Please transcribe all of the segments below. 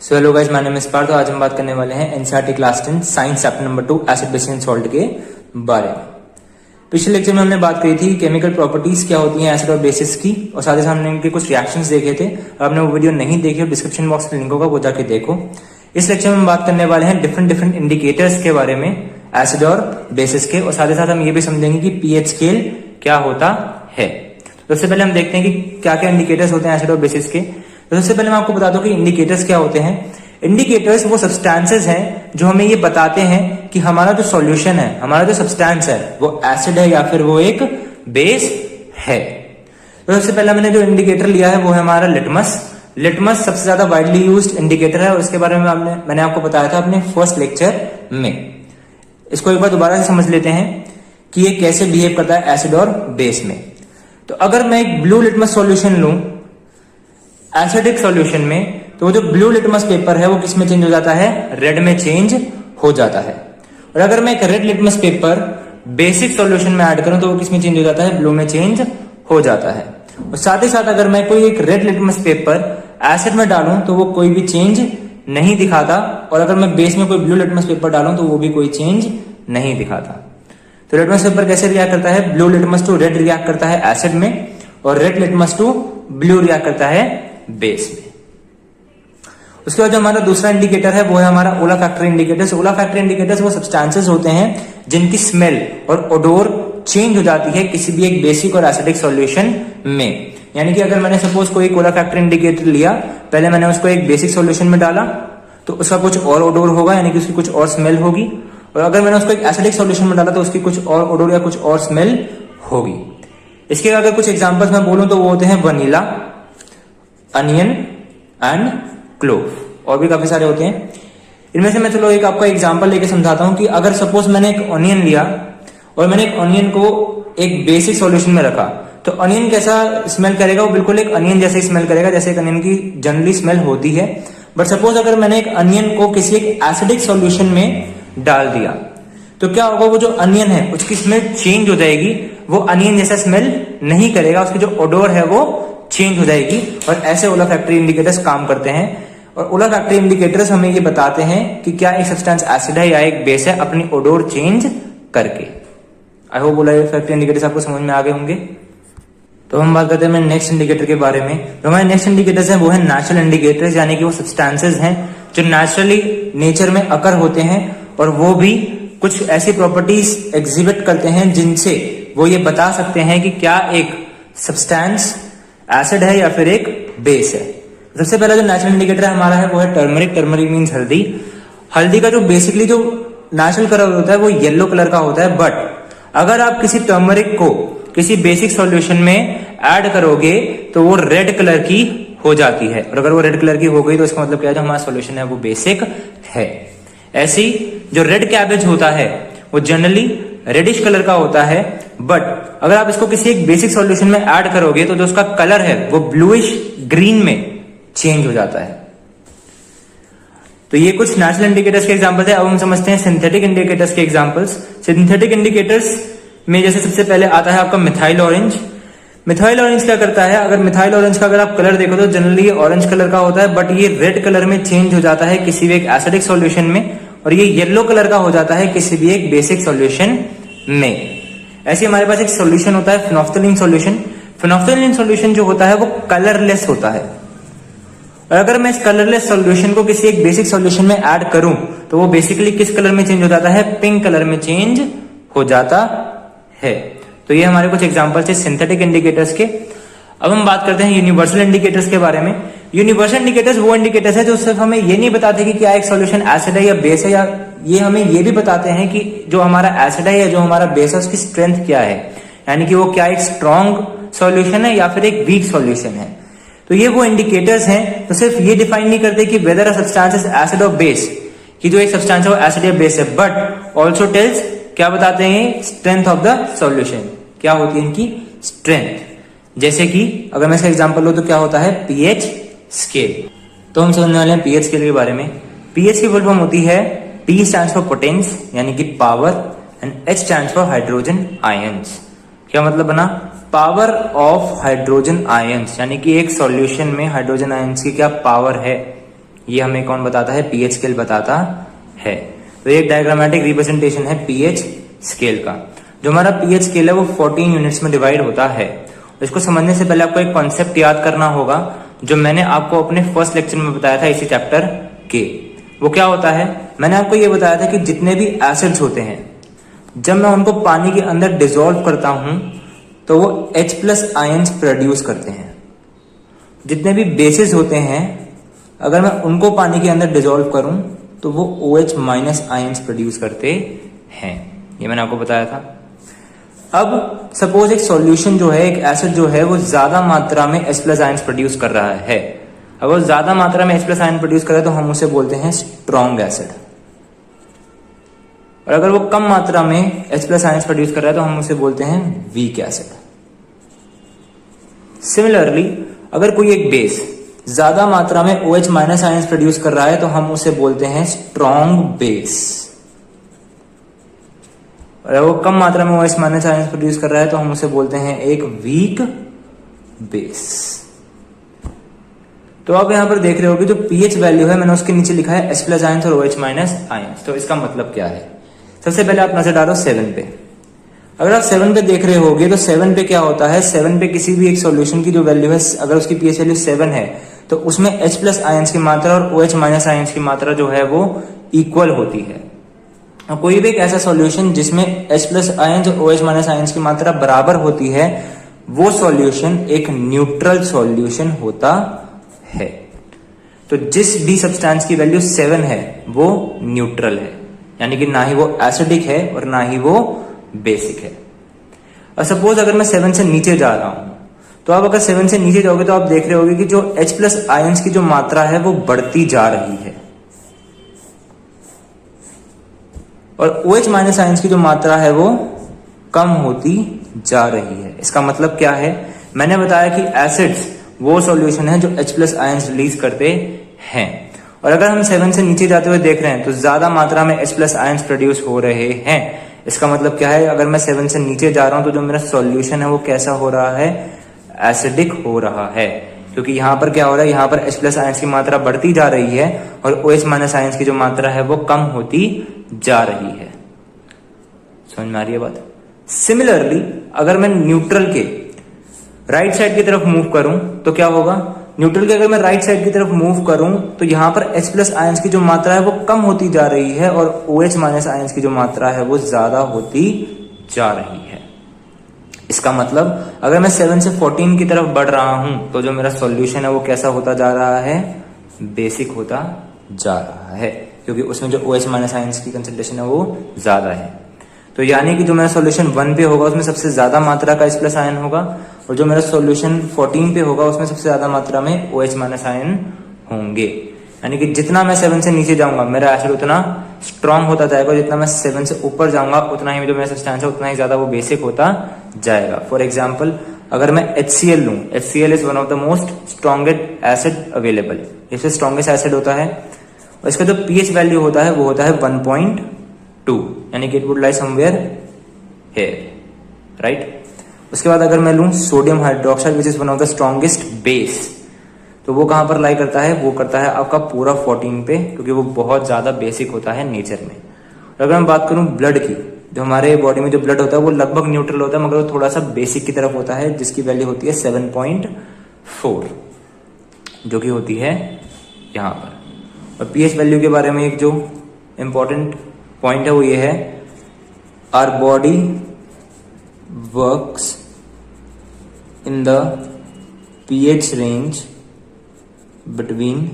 So hello guys, my name is Parth. तो आज हम बात करने वाले हैं NCERT class 10 science chapter number 2 acid base and salt के बारे में। पिछले लेक्चर में हमने बात करी थी केमिकल प्रॉपर्टीज क्या होती हैं एसिड और बेसिस की, और साथ ही साथ हमने इनके कुछ रिएक्शंस देखे थे। आपने वो वीडियो नहीं देखी हो, डिस्क्रिप्शन बॉक्स में लिंक होगा, वो जाके देखो। इस लेक्चर में हम बात करने वाले हैं डिफरेंट इंडिकेटर्स के बारे में एसिड और बेसिस के, और साथ ही साथ हम ये भी समझेंगे कि पीएच स्केल क्या होता है। तो सबसे पहले हम देखते हैं कि क्या क्या इंडिकेटर्स होते हैं एसिड और बेसिस के। तो सबसे पहले मैं आपको बता दूं कि इंडिकेटर्स क्या होते हैं। इंडिकेटर्स वो सब्सटेंसेस हैं जो हमें ये बताते हैं कि हमारा जो सॉल्यूशन है, हमारा जो सब्सटेंस है, वो एसिड है या फिर वो एक बेस है। तो सबसे पहले मैंने जो इंडिकेटर लिया है वो है हमारा लिटमस। लिटमस सबसे ज्यादा वाइडली यूज्ड इंडिकेटर है और इसके बारे में मैंने आपको बताया था अपने फर्स्ट लेक्चर में। इसको एक बार दोबारा से समझ लेते हैं कि ये कैसे बिहेव करता है एसिड और बेस में। तो अगर मैं एक ब्लू लिटमस सॉल्यूशन लूं एसिडिक सॉल्यूशन में, तो वो जो ब्लू लिटमस पेपर है वो किस में चेंज हो जाता है? रेड में चेंज हो जाता है। और अगर मैं एक red litmus paper basic solution में ऐड करूं तो वो किस में चेंज हो जाता है? ब्लू में चेंज हो जाता है। और साथ ही साथ अगर मैं कोई एक रेड लिटमस पेपर एसिड में डालूं तो वो कोई भी चेंज नहीं दिखाता, और अगर मैं बेस में कोई ब्लू लिटमस पेपर डालूं तो वो भी कोई चेंज नहीं दिखाता। तो लिटमस पेपर कैसे रिएक्ट करता है? Blue litmus to red react करता है एसिड में, और red litmus to blue react करता है बेस में। उसके बाद जो हमारा दूसरा इंडिकेटर है वो है हमारा ओलाफैक्टरी इंडिकेटर्स। ओलाफैक्टरी इंडिकेटर्स वो सब्सटेंसेस होते हैं जिनकी स्मेल और ओडोर चेंज हो जाती है किसी भी एक बेसिक और एसिडिक सॉल्यूशन में। यानी कि अगर मैंने सपोज कोई ओलाफैक्टरी इंडिकेटर लिया, पहले मैंने उसको एक बेसिक सॉल्यूशन में डाला तो उसका कुछ और ओडोर होगा, यानी कि उसकी कुछ और स्मेल होगी। और अगर मैंने उसको एक एसिडिक सॉल्यूशन में डाला तो उसकी कुछ और ओडोर या कुछ और स्मेल होगी। इसके अगर कुछ एग्जांपल्स मैं बोलूं तो वो होते हैं वनीला, अनियन एंड क्लोव, और भी काफी सारे होते हैं। इनमें से मैं चलो एक आपका एग्जांपल लेके समझाता हूं कि अगर सपोज मैंने एक ऑनियन लिया और मैंने एक ऑनियन को एक बेसिक सॉल्यूशन में रखा, तो ऑनियन कैसा स्मेल करेगा? वो बिल्कुल एक अनियन जैसे स्मेल करेगा जैसे एक अनियन की जनरली स्मेल होती है। बट सपोज अगर मैंने एक अनियन को किसी एक एसिडिक सॉल्यूशन में डाल दिया तो क्या होगा? वो जो अनियन है उसकी स्मेल चेंज हो जाएगी, वो अनियन जैसा स्मेल नहीं करेगा, उसकी जो ओडोर है वो चेंज हो जाएगी। और ऐसे ओलाफैक्टरी इंडिकेटर्स काम करते हैं। और ओलाफैक्टरी इंडिकेटर्स हमें ये बताते हैं कि क्या एक सब्सटेंस एसिड है या एक बेस है अपनी ओडोर चेंज करके। आई होप ओलाफैक्टरी इंडिकेटर्स आपको समझ में आ गए होंगे। तो हम बात करते हैं नेक्स्ट इंडिकेटर के बारे में। जो हमारे नेक्स्ट इंडिकेटर्स हैं वो है नेचुरल इंडिकेटर्स, यानी कि वो सब्सटेंसेस हैं जो नेचुरली नेचर में अकर होते हैं और वो भी कुछ ऐसी प्रॉपर्टीज एग्जिबिट करते हैं जिनसे वो ये बता सकते हैं कि क्या एक सब्सटेंस एसिड है या फिर एक बेस है। सबसे पहला जो नेचुरल इंडिकेटर हमारा है वो है टर्मरिक। टर्मरिक मींस हल्दी। हल्दी का जो बेसिकली जो नेचुरल कलर होता है वो येलो कलर का होता है, बट अगर आप किसी टर्मरिक को किसी बेसिक सॉल्यूशन में ऐड करोगे तो वो रेड कलर की हो जाती है, और अगर वो रेड कलर की हो गई तो इसका मतलब क्या है? जो हमारा सॉल्यूशन है वो बेसिक है। ऐसी जो रेड कैबेज होता है वो जनरली रेडिश कलर का होता है, बट अगर आप इसको किसी एक बेसिक सॉल्यूशन में ऐड करोगे तो जो उसका कलर है वो ब्लूइश ग्रीन में चेंज हो जाता है। तो ये कुछ नेचुरल इंडिकेटर्स के एग्जांपल्स है। अब हम समझते हैं सिंथेटिक इंडिकेटर्स के एग्जांपल्स। सिंथेटिक इंडिकेटर्स में जैसे सबसे पहले आता है आपका मिथाइल ऑरेंज। मिथाइल ऑरेंज क्या करता है? अगर मिथाइल ऑरेंज का अगर आप कलर देखो तो जनरली ऑरेंज कलर का होता है, बट ये रेड कलर में चेंज हो जाता है किसी भी एक एसिडिक सॉल्यूशन में, और ये येलो कलर का हो जाता है किसी भी एक बेसिक सॉल्यूशन में। ऐसे हमारे पास एक सॉल्यूशन होता है फिनोफ्थलीन सॉल्यूशन। फिनोफ्थलीन सॉल्यूशन जो होता है वो कलरलेस होता है, और अगर मैं इस कलरलेस सॉल्यूशन को किसी एक बेसिक सॉल्यूशन में ऐड करूं तो वो बेसिकली किस कलर में चेंज हो जाता है? पिंक कलर में चेंज हो जाता है। तो ये हमारे कुछ एग्जांपल्स है सिंथेटिक इंडिकेटर्स के। अब हम बात करते हैं यूनिवर्सल इंडिकेटर्स के बारे में। यूनिवर्सल इंडिकेटर्स वो इंडिकेटर्स है जो सिर्फ हमें ये नहीं बताते कि क्या एक सॉल्यूशन एसिड है या बेस है, या ये हमें ये भी बताते हैं कि जो हमारा एसिड है या जो हमारा बेस है उसकी स्ट्रेंथ क्या है, यानी कि वो क्या एक स्ट्रॉन्ग सॉल्यूशन है या फिर एक वीक सॉल्यूशन है। तो ये वो इंडिकेटर्स हैं तो सिर्फ ये डिफाइन नहीं करते कि weather a substance is acid और बेस, कि जो एक सब्सटेंस है वो एसिड या बेस है, बट ऑल्सो टेल्स क्या बताते हैं? स्ट्रेंथ ऑफ द सॉल्यूशन, क्या होती है इनकी स्ट्रेंथ। जैसे कि अगर मैं इसका एग्जांपल लूं तो क्या होता है? PH scale. तो हम समझने वाले हैं पीएच स्केल के बारे में। पीएच की फुल फॉर्म होती है P स्टैंड्स फॉर पोटेंस यानी कि power, and H stands for hydrogen ions. क्या मतलब बना? पावर ऑफ हाइड्रोजन आयंस, यानी कि एक सॉल्यूशन में हाइड्रोजन आयंस की क्या पावर है, ये हमें कौन बताता है? पीएच स्केल बताता है। तो एक डायग्रामेटिक रिप्रेजेंटेशन है पीएच स्केल का। जो हमारा पीएच स्केल है वो 14 यूनिट्स में डिवाइड होता है। इसको समझने से पहले आपको एक कॉन्सेप्ट याद करना होगा जो मैंने आपको अपने फर्स्ट लेक्चर में बताया था इसी चैप्टर के। वो क्या होता है? मैंने आपको ये बताया था कि जितने भी एसिड्स होते हैं जब मैं उनको पानी के अंदर डिसॉल्व करता हूं तो वो H+ आयंस प्रोड्यूस करते हैं। जितने भी बेसिस होते हैं अगर मैं उनको पानी के अंदर डिसॉल्व करूं तो वो OH- आयंस प्रोड्यूस करते हैं। ये मैंने आपको बताया था। अब सपोज एक सॉल्यूशन जो है, एक एसिड जो है वो ज्यादा मात्रा में H+ आयंस प्रोड्यूस कर रहा है। अगर वो ज्यादा मात्रा में H+ आयन प्रोड्यूस कर रहा है तो हम उसे बोलते हैं स्ट्रॉन्ग एसिड, और अगर वो कम मात्रा में H+ आयंस प्रोड्यूस कर रहा है तो हम उसे बोलते हैं वीक एसिड। सिमिलरली अगर कोई एक बेस ज्यादा मात्रा में OH- आयंस प्रोड्यूस कर रहा है तो हम उसे बोलते हैं स्ट्रॉन्ग बेस, और अगर वो कम मात्रा में OH- आयंस प्रोड्यूस कर रहा है तो हम उसे बोलते हैं एक वीक बेस। तो आप यहां पर देख रहे हो कि जो पीएच वैल्यू है मैंने उसके नीचे लिखा है H+ आयंस और OH- आयंस। तो इसका मतलब क्या है? सबसे पहले आप नजर डालो 7 पे। अगर आप 7 पे देख रहे होगे तो 7 पे क्या होता है? 7 पे किसी भी एक सॉल्यूशन की जो वैल्यू है, अगर उसकी पीएच वैल्यू 7 है तो उसमें H+ आयंस की मात्रा और OH- आयंस की मात्रा जो है वो इक्वल होती है। और कोई भी एक ऐसा सॉल्यूशन जिसमें H+ आयंस और OH- आयंस की मात्रा बराबर होती है वो सॉल्यूशन एक न्यूट्रल सॉल्यूशन होता है। तो जिस भी सब्सटेंस की वैल्यू 7 है वो न्यूट्रल है, यानी कि ना ही वो एसिडिक है और ना ही वो बेसिक है। और सपोज अगर मैं 7 से नीचे जा रहा हूं तो आप अगर 7 से नीचे जाओगे तो आप देख रहे होगे कि जो H+ आयंस की जो मात्रा है वो बढ़ती जा रही है और OH- आयंस की जो मात्रा है वो कम होती जा रही है। इसका मतलब क्या है? मैंने बताया कि एसिड्स वो सॉल्यूशन है जो H+ आयंस रिलीज करते हैं, और अगर हम 7 से नीचे जाते हुए देख रहे हैं तो ज्यादा मात्रा में H+ आयंस प्रोड्यूस हो रहे हैं। इसका मतलब क्या है? अगर मैं 7 से नीचे जा रहा हूं तो जो मेरा सॉल्यूशन है वो कैसा हो रहा है? एसिडिक हो रहा है, क्योंकि यहां पर क्या हो रहा है? यहां पर H+ आयंस की मात्रा बढ़ती जा रही है और OH- आयंस की जो मात्रा है वो कम होती जा रही है। समझ में आ रही है बात? सिमिलरली अगर मैं न्यूट्रल के राइट साइड की तरफ मूव करूं तो क्या होगा? न्यूट्रल के अगर मैं राइट साइड की तरफ मूव करूं तो यहां पर H+ आयंस की जो मात्रा है वो कम होती जा रही है और OH- आयंस की जो मात्रा है वो ज्यादा होती जा रही है। इसका मतलब अगर मैं 7 से 14 की तरफ बढ़ रहा हूं तो जो मेरा सॉल्यूशन है वो कैसा होता जा रहा है? बेसिक होता जा रहा है, क्योंकि उसमें जो OH- आयंस की कंसंट्रेशन है वो ज्यादा है। तो यानी कि जो मेरा सॉल्यूशन 1 पे होगा उसमें सबसे ज्यादा मात्रा का H+ आयन होगा, और जो मेरा सॉल्यूशन 14 पे होगा उसमें सबसे ज्यादा मात्रा में OH- आयन होंगे। यानी कि जितना मैं 7 से नीचे जाऊंगा मेरा एसिड उतना स्ट्रांग होता जाएगा, जितना मैं 7 से ऊपर जाऊंगा उतना ही जो मेरा सब्सटेंस है उतना ही ज्यादा वो बेसिक होता जाएगा। फॉर एग्जाम्पल अगर मैं HCl लूं, HCl is one of the most strongest acid available. इससे स्ट्रॉन्गेस्ट एसिड होता है और इसका जो पीएच वैल्यू होता है वो होता है 1.2, यानी कि it would lie somewhere here, right. उसके बाद अगर मैं लूं sodium hydroxide which is one of the strongest base, तो वो कहां पर लाई करता है? वो करता है आपका पूरा 14 पे, क्योंकि वो बहुत ज्यादा बेसिक होता है नेचर में। और अगर मैं बात करूं ब्लड की, जो हमारे बॉडी में जो ब्लड होता है वो लगभग न्यूट्रल होता है, मगर वो थोड़ा सा बेसिक की तरफ होता है, जिसकी वैल्यू होती है 7.4, जो कि होती है यहां पर। और पीएच वैल्यू के बारे में एक जो इंपॉर्टेंट पॉइंट है वो ये है, our body works in the pH range between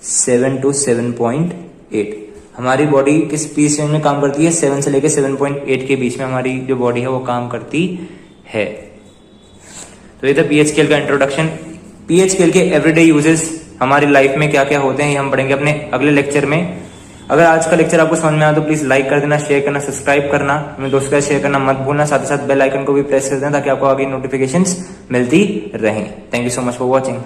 7 to 7.8। हमारी बॉडी किस pH रेंज में काम करती है? 7 से लेकर 7.8 के बीच में हमारी जो बॉडी है वो काम करती है। तो ये था पीएच स्केल का इंट्रोडक्शन। पीएच स्केल के एवरीडे यूजेस हमारी लाइफ में क्या क्या होते हैं ये हम पढ़ेंगे अपने अगले लेक्चर में। अगर आज का लेक्चर आपको समझ में आया तो प्लीज लाइक कर देना, शेयर करना, सब्सक्राइब करना, अपने दोस्तों के साथ शेयर करना मत भूलना। साथ ही साथ बेल आइकन को भी प्रेस कर देना ताकि आपको आगे नोटिफिकेशंस मिलती रहें। Thank you so much for watching.